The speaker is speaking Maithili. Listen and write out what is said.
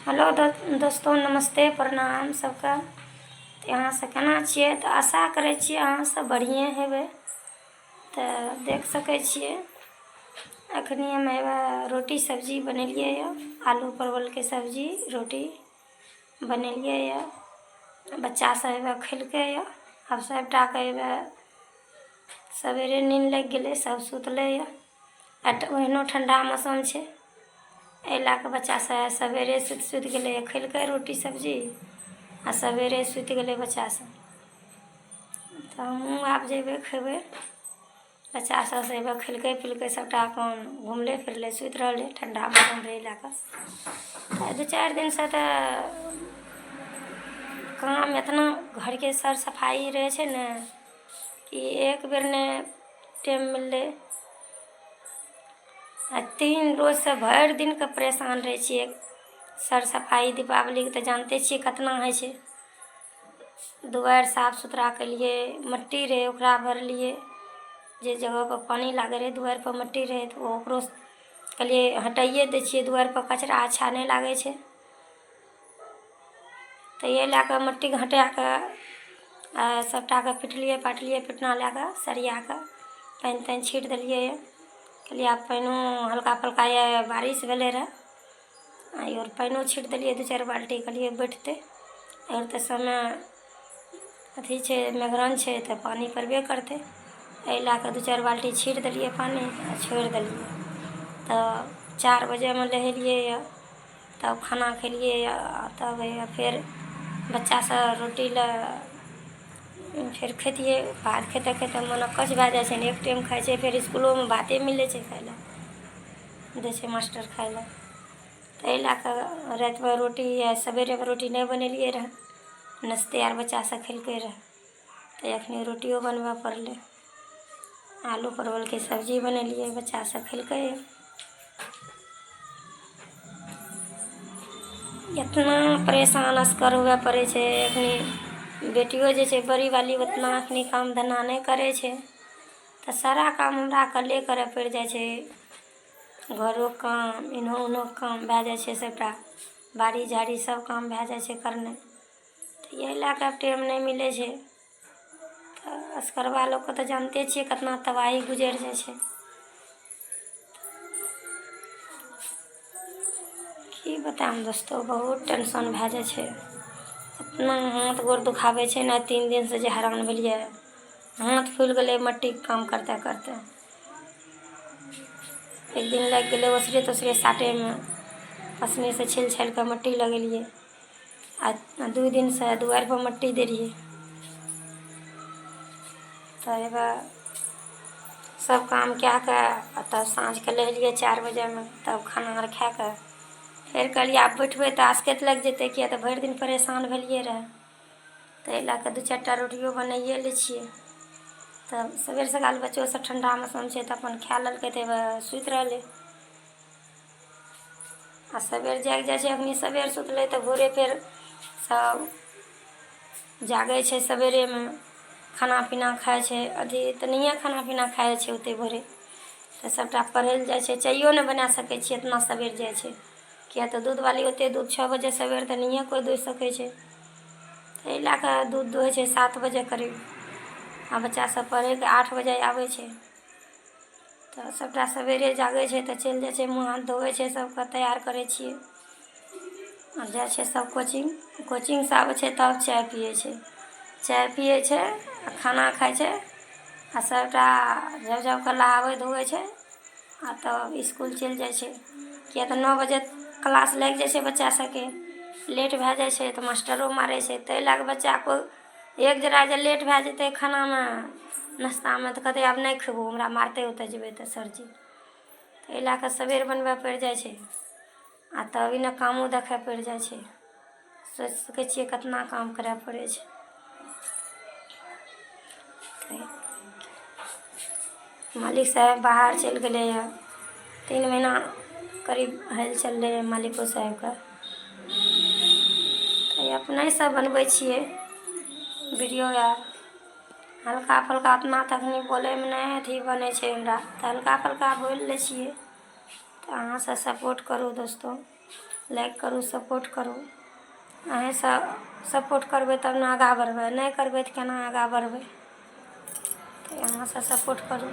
हेलो दोस्तों, नमस्ते, प्रणाम सबका। तो यहाँ से केना छियै? तो आशा करै छियै अहाँ सब बढ़िए हेबै। तो देख सकै छियै अखनी हम रोटी सब्जी बनेलियै यऽ, आलू परवलके सब्जी रोटी बनेलियै यऽ। बच्चा सब खेलकै यऽ। आब सबटाके सवेरे नींद लागि गेलै, सब सुतलै यऽ। ओहिनो ठंडा मौसम छै, एहि लए कऽ बच्चा सब सवेरे सुति गेलै, खेलकै रोटी सब्जी आ सवेरे सुति गेलै बच्चा सब। तऽ हमहूँ आब जेबै खेबै। बच्चा सब से खेलकै पिलकै, सबटा अपन घुमलै फिरलै, सुति रहलै, ठंडा मौसम रहै लए कऽ। 2-4 दिनसँ तऽ काम एतना घरके सर सफाइ रहै छै ने कि एक बेर नहि टाइम मिललै। 3 रोजसँ भरि दिनके परेशान रहै छियै। सर सफाइ दीपावलीके तऽ जानते छियै कितना होइ छै। दुआरि साफ सुथरा केलियै, मट्टी रहै ओकरा भरलियै। जे जगह पर पानी लागै रहै दुआरि पर मट्टी रहै तऽ ओकरो कहलियै हटाइए दै छियै, दुआरि पर कचरा अच्छा नहि लागै छै। तऽ ये लए कऽ मट्टीके हटा कऽ सबटाके पिटलियै पाटलियै, पिटना लए कऽ सरिया कऽ पानि तानि छीट देलियै। कहलियै आब पानिओ हल्का फल्का बारिश भेलै रहए, और पानिओ छीट देलियै 2-4 बाल्टी। कहलियै बैठतै, और तऽ समय अथी छै, मेघरन छै तऽ पानि पड़बे करतै। एहि लए कऽ 2-4 बाल्टी छीट देलियै पानि आ छोड़ि देलियै। तऽ 4 बजेमे नहेलियै यऽ, तब खाना खेलियै यऽ। तब फेर बच्चा सब रोटी लए फेर खेतियै। भात खेते खेते मन अकछ भए जाइ छै ने, एक टाइम खाइ छै, फेर इसकुलोमे भाते मिलै छै खाइ लए, दै छै मास्टर खाइ लए। तऽ एहि लए कऽ रातिमे रोटी सवेरेमे रोटी नहि बनेलियै रहए, नाश्ते आर बच्चा सब खेलकै रहए। तऽ एखनी रोटियो बनबऽ पड़लै। आलू परवलके सब्जी बनेलियै, बच्चा सब खेलकै। इतना परेशान असकर हुए पड़ै छै एखनी। बेटियो जे छै बड़ी वाली, उतना एखनी काम धन्धा नहि करै छै, तऽ सारा काम हमरा अकेले करऽ पड़ि जाइ छै। घरोके काम, इन्हो उन्होके काम भए जाइ छै, सबटा बाड़ी झाड़ी सब काम भए जाइ छै करनाइ। तऽ इएह लए कऽ टाइम नहि मिलै छै। तऽ असकरबा लोगके तऽ जानते छियै कितना तबाही गुजरि जाइ छै। की बताएब दोस्तो, बहुत टेंशन भए जाइ छै। इतना हाथ गोड़ दुखाबै छै ने, 3 दिनसँ जे हैरान भेलियै। हाथ फुलि गेलै मट्टीके काम करते करते। एक दिन लागि गेलै ओसरे तोसरे साटैमे, पसनीसँ छील छालि कऽ मट्टी लगेलियै। आ 2 दिनसँ दुआरि पर मट्टी दै रहियै। तऽ हेवए सब काम कए कऽ तब साँझके नहेलियै 4 बजेमे। तब खाना आर खाए कऽ फेर कहलियै आब बैठबै तऽ आसकति लागि जेतै, किया तऽ भरि दिन परेशान भेलियै रहए। तऽ एहि लए कऽ 2-4 टा रोटियो बनाइए लै छियै। तब सबेर सकाल बच्चो सब ठंडा मौसम छै तऽ अपन खाए लेलकै, तऽ सुति रहलै। आ सबेर जागि जाइ छै, अखनी सबेर सुतलै तऽ भोरे फेर सब जागै छै सवेरेमे, खाना पीना खाइ छै। अथी तऽ नहिये खाना पीना खाइ छै ओते भोरे, तऽ सबटा पढ़ै लए जाइ छै। चाइयो नहि बना सकै छियै, इतना सबेर जाइ छै। किया तऽ दूध वाली ओते दूध 6 बजे सबेर तऽ नहिये कोइ दुहि सकै छै। एहि लए कऽ दूध दुहै छै 7 बजे करीब। आ बच्चा सब पढ़ैके 8 बजे आबै छै। तऽ सबटा सवेरे जागै छै तऽ चलि जाइ छै, मुँह हाथ धोवै छै, सबके तैयार करै छियै। आ जाइ छै सब कोचिंगसँ आबै छै तब चाय पियै छै। चाय पियै छै आ खाना खाइ छै, आ सबटा झब झब कऽ नहाबै धोवै छै, आ तब इसकुल चलि जाइ छै। किया तऽ 9 बजे क्लास लागि जाइ छै बच्चा सबके। लेट भए जाइ छै तऽ मास्टरो मारै छै। ताहि लए कऽ बच्चा कोइ एक जरा जे लेट भए जेतै खानामे नाश्तामे तऽ कहतै आब नहि खेबौ, हमरा मारतै ओतऽ जेबै तऽ सरजी। तऽ एहि लए कऽ सबेर बनबऽ पड़ि जाइ छै, आ तब इने कामो देखऽ पड़ि जाइ छै। सोचि सकै छियै कितना काम करऽ पड़ै छै। मालिक साहब बाहर चलि गेलै यऽ, 3 महीना करीब हाल चललै मालिको साहबके। तऽ अपने सब बनबै छियै वीडियो आर। हल्का फल्का उतना तऽ अखनी बोलैमे नहि अथी बनै छै हमरा, तऽ हल्का फल्का बोलि लै छियै। तऽ अहाँ सब सपोर्ट करू दोस्तो। लाइक करू, सपोर्ट करू। अहें सब सपोर्ट करबै तब ने आगाँ बढ़बै, नहि करबै तऽ केना आगाँ बढ़बै। तऽ अहाँ सब सपोर्ट करू।